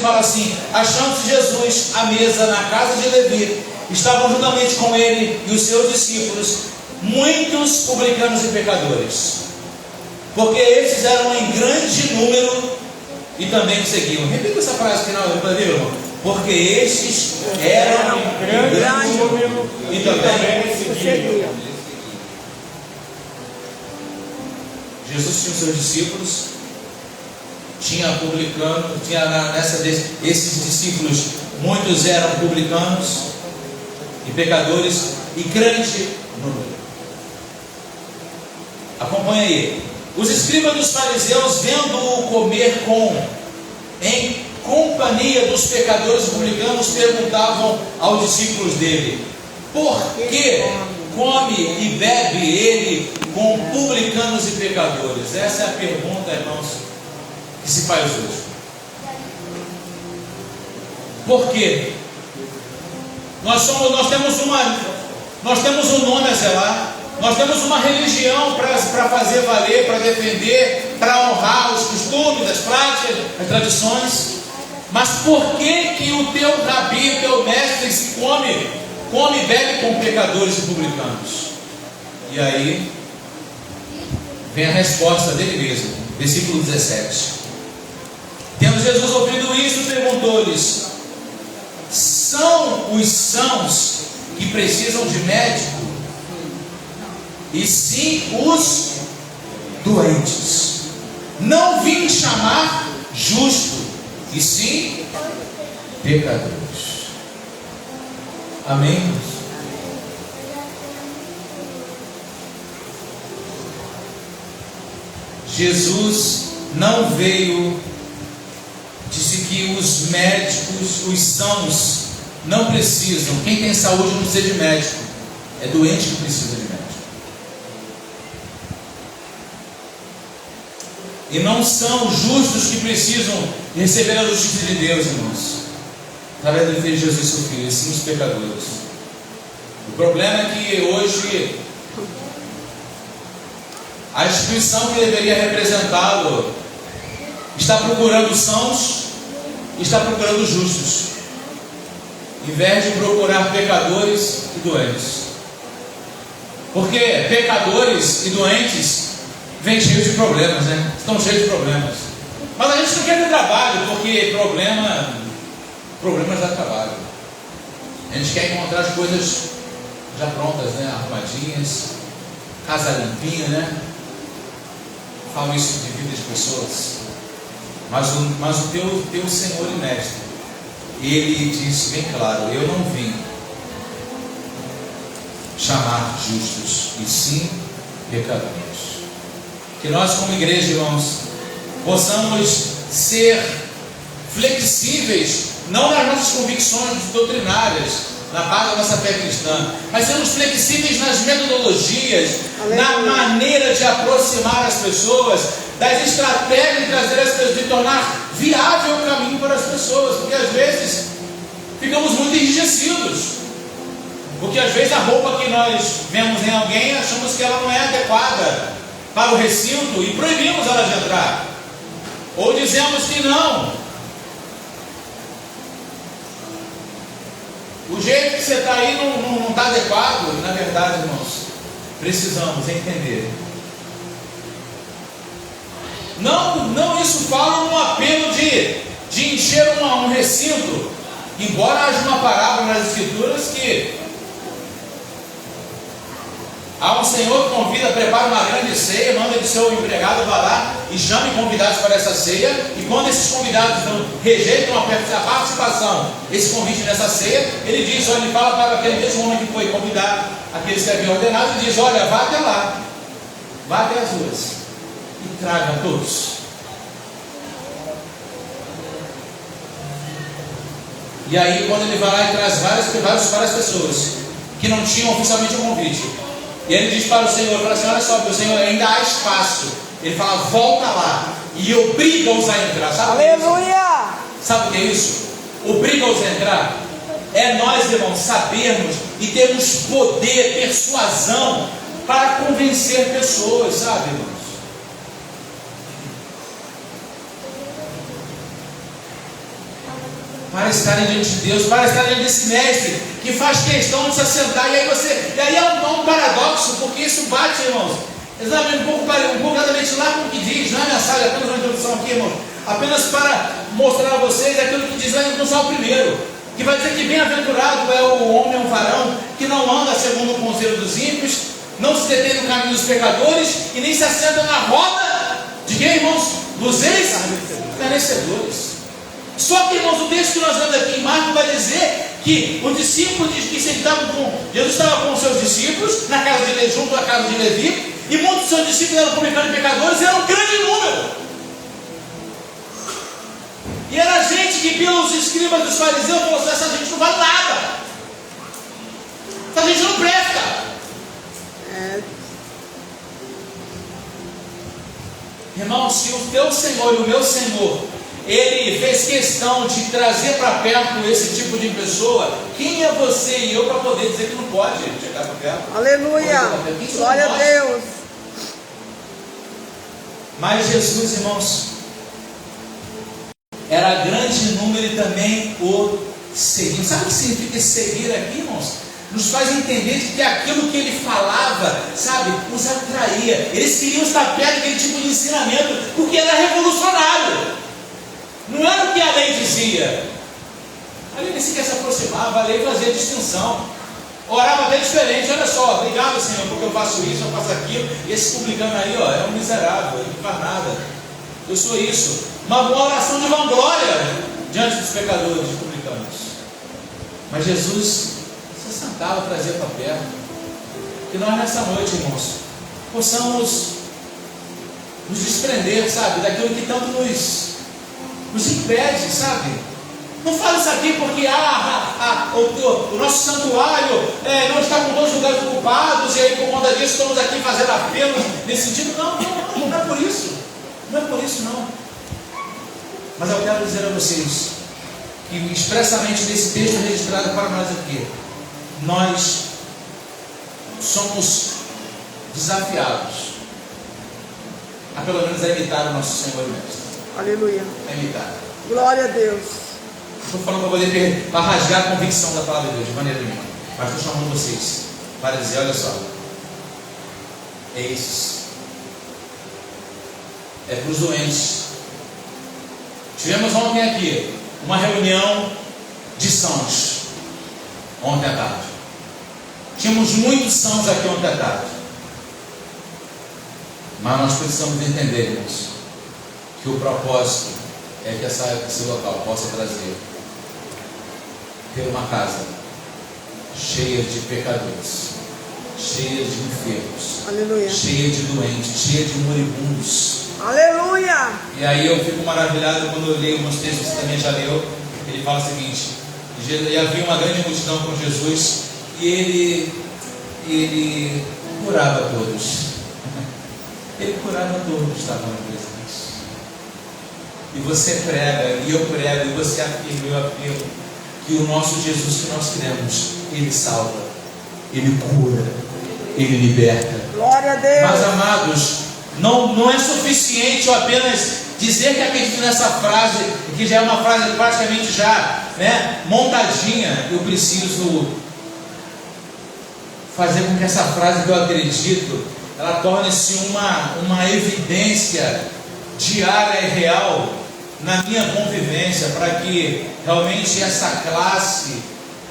fala assim: achando-se Jesus à mesa na casa de Levi, estavam juntamente com ele e os seus discípulos muitos publicanos e pecadores, porque estes eram em grande número e também o seguiam. Repita essa frase final, irmão. Porque estes eram em grande número e também o seguiam. Jesus tinha os seus discípulos, tinha publicano, esses discípulos, muitos eram publicanos e pecadores, e grande número. Acompanha aí. Os escribas dos fariseus, vendo-o comer em companhia dos pecadores publicanos, perguntavam aos discípulos dele: por que come e bebe ele com publicanos e pecadores? Essa é a pergunta, irmãos, que se faz hoje. Por quê? Nós temos um nome a zelar, nós temos uma religião para fazer valer, para defender, para honrar os costumes, as práticas, as tradições. Mas por que o teu rabi, o teu mestre, se come e bebe com pecadores e publicanos? E aí vem a resposta dele mesmo, versículo 17. Tendo Jesus ouvido isso, perguntou-lhes: são os sãos que precisam de médico? E sim os doentes. Não vim chamar justo, e sim pecadores. Amém? Jesus não veio, disse que os médicos, os sãos, não precisam. Quem tem saúde não precisa de médico, é doente que precisa de médico. E não são justos que precisam receber a justiça de Deus, irmãos, através do Filho de Jesus, seu Filho, e sim os pecadores. O problema é que hoje a instituição que deveria representá-lo está procurando sãos e está procurando justos, em vez de procurar pecadores e doentes. Porque pecadores e doentes vêm cheios de problemas, né? Estão cheios de problemas. Mas a gente não quer ter trabalho, porque problemas dá trabalho. A gente quer encontrar as coisas já prontas, né? Arrumadinhas, casa limpinha, né? Falo isso de vida de pessoas. Mas o teu Senhor e Mestre, Ele disse bem claro: eu não vim chamar justos, e sim pecadores. Que nós, como igreja, irmãos, possamos ser flexíveis, não nas nossas convicções doutrinárias, na base da nossa fé cristã, mas sermos flexíveis nas metodologias, na maneira de aproximar as pessoas, das estratégias de trazer as pessoas, de tornar viável o caminho para as pessoas, porque às vezes ficamos muito enrijecidos, porque às vezes a roupa que nós vemos em alguém, achamos que ela não é adequada para o recinto e proibimos ela de entrar, ou dizemos que não. O jeito que você está aí não está adequado. Na verdade, irmãos, precisamos entender. Não isso fala num apelo de encher um recinto, embora haja uma parábola nas Escrituras que há um senhor que convida, prepara uma grande ceia, manda que seu empregado vá lá e chame convidados para essa ceia, e quando esses convidados rejeitam a participação, esse convite nessa ceia, ele diz, olha, ele fala para aquele mesmo homem que foi convidar, aqueles que haviam ordenado, e diz, olha, vá até lá, vá até as ruas, e traga todos. E aí quando ele vai lá e traz várias pessoas, que não tinham oficialmente o convite, e ele diz para o Senhor, fala assim, olha só, meu Senhor, ainda há espaço. Ele fala, volta lá, e obriga-os a entrar. Sabe Aleluia! Sabe o que é isso? Obriga-os a entrar. É nós, irmãos, sabermos e termos poder, persuasão, para convencer pessoas, sabe, irmãos? para estarem diante de Deus, para estarem diante desse mestre, que faz questão de se assentar. E aí é um paradoxo, porque isso bate, irmãos, exatamente um pouco exatamente lá com o que diz, não é mensagem, apenas uma introdução aqui, irmãos, apenas para mostrar a vocês aquilo que diz lá no Salmo 1, que vai dizer que bem-aventurado é o homem, um varão, que não anda segundo o conselho dos ímpios, não se detém no caminho dos pecadores, e nem se assenta na roda de quem, irmãos? Dos escarnecedores. Só que, irmãos, o texto que nós vemos aqui em Marcos vai dizer que os discípulos que sentavam Jesus estava com os seus discípulos na casa de Levi, junto à casa de Levi, e muitos dos seus discípulos eram publicanos e pecadores, e era um grande número. E era gente que, pelos escribas dos fariseus, falou assim: essa gente não vale nada, essa gente não presta. Irmão, se o teu Senhor e o meu Senhor, Ele fez questão de trazer para perto esse tipo de pessoa, quem é você e eu para poder dizer que não pode chegar para perto? Aleluia! Glória a Deus! Mas Jesus, irmãos, era grande número e também o seguir. Sabe o que significa seguir aqui, irmãos? Nos faz entender que aquilo que ele falava, sabe, os atraía. Eles queriam estar perto daquele tipo de ensinamento, porque era revolucionário. Não era o que a lei dizia. A lei nem sequer se aproximava, a lei fazia distinção. Orava até diferente. Olha só, obrigado, Senhor, porque eu faço isso, eu faço aquilo. E esse publicano aí, ó, é um miserável, ele não faz nada. Eu sou isso. Uma boa oração de vanglória diante dos pecadores e publicanos. Mas Jesus se sentava, trazia para perto. E nós nessa noite, irmãos, possamos nos desprender, sabe, daquilo que tanto nos impede, sabe? Não fala isso aqui porque o nosso santuário não está com todos os lugares ocupados, e aí por conta disso estamos aqui fazendo apelos nesse sentido. Não é por isso. Não é por isso, não. Mas eu quero dizer a vocês que expressamente nesse texto registrado para nós aqui, nós somos desafiados a pelo menos a imitar o nosso Senhor e Mestre. Aleluia. A imitar. Glória a Deus. Estou falando para poder para rasgar a convicção da palavra de Deus, de maneira nenhuma. Mas estou chamando vocês para dizer: olha só, é isso. É para os doentes. Tivemos ontem aqui uma reunião de sãos, ontem à tarde. Tínhamos muitos sãos aqui ontem à tarde. Mas nós precisamos entender, irmãos, que o propósito é que esse local possa ter uma casa cheia de pecadores, cheia de enfermos, aleluia, cheia de doentes, cheia de moribundos. Aleluia! E aí eu fico maravilhado quando eu leio alguns textos que você também já leu. Ele fala o seguinte: e havia uma grande multidão com Jesus, e ele curava todos. Ele curava todos que estavam presentes. E você prega, e eu prego, e você afirma, eu afirmo, que o nosso Jesus que nós cremos, Ele salva, Ele cura, Ele liberta. Glória a Deus! Mas, amados, não é suficiente eu apenas dizer que acredito nessa frase, que já é uma frase praticamente já montadinha. Eu preciso fazer com que essa frase que eu acredito, ela torne-se uma evidência diária e real na minha convivência, para que realmente essa classe,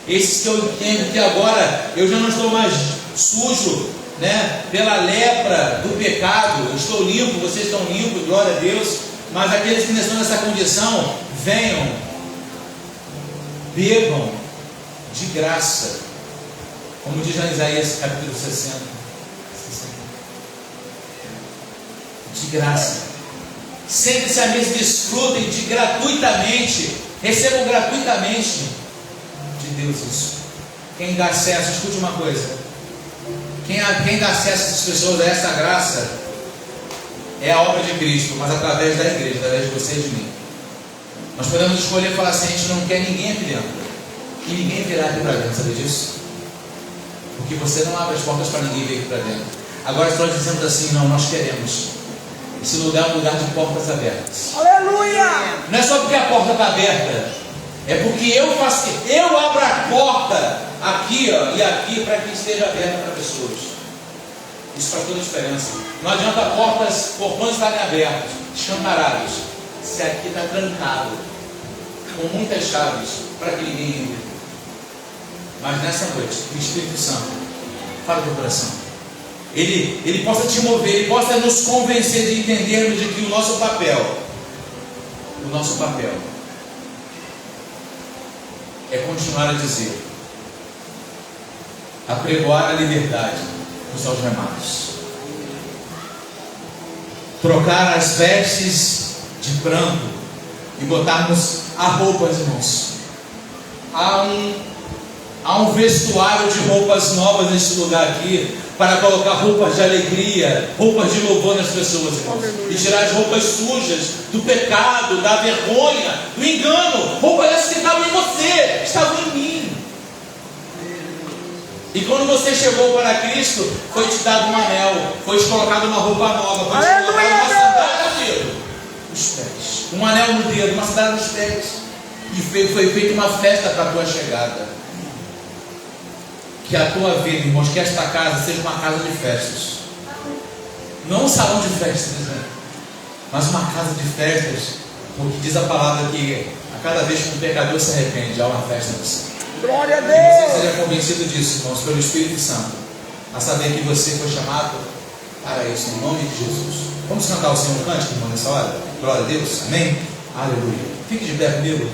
esses que eu entendo que agora eu já não estou mais sujo, pela lepra do pecado, eu estou limpo, vocês estão limpos, glória a Deus. Mas aqueles que ainda estão nessa condição, venham, bebam de graça, como diz lá em Isaías capítulo 60, de graça. Sentem-se à mesa e desfrutem gratuitamente, recebam gratuitamente de Deus isso. Quem dá acesso, escute uma coisa, quem dá acesso a essas pessoas a essa graça é a obra de Cristo, mas através da igreja, através de você e de mim. Nós podemos escolher e falar assim: a gente não quer ninguém aqui dentro, e ninguém virá aqui para dentro, sabe disso? Porque você não abre as portas para ninguém vir aqui para dentro. Agora se nós dizemos assim: não, nós queremos, esse lugar é um lugar de portas abertas. Aleluia! Não é só porque a porta está aberta É porque eu abro a porta aqui, ó, e aqui para que esteja aberta para pessoas. Isso faz toda a diferença. Não adianta portões estarem abertos, escancarados, se aqui está trancado, com muitas chaves, para que ninguém entre. Mas nessa noite, o Espírito Santo fala do coração. Ele possa te mover, ele possa nos convencer de entendermos de que o nosso papel é continuar a dizer, apregoar a liberdade dos algemados, trocar as vestes de pranto e botarmos a roupas, irmãos. Há um vestuário de roupas novas nesse lugar aqui, para colocar roupas de alegria, roupas de louvor nas pessoas, irmãos. E tirar as roupas sujas do pecado, da vergonha, do engano. Roupas essas que estavam em você, estavam em mim. E quando você chegou para Cristo, foi te dado um anel, foi te colocado uma roupa nova, foi te colocado uma sandália nos pés, um anel no dedo, uma sandália nos pés. E foi feita uma festa para a tua chegada. Que a tua vida, irmãos, que esta casa seja uma casa de festas. Não um salão de festas, né? Mas uma casa de festas, porque diz a palavra que a cada vez que um pecador se arrepende, há uma festa no céu. Glória a E você Deus. seja convencido disso, irmãos, pelo Espírito Santo, a saber que você foi chamado para isso, em nome de Jesus. Vamos cantar o Senhor cântico, irmão, nessa hora? Glória a Deus, amém? Aleluia. Fique de pé comigo.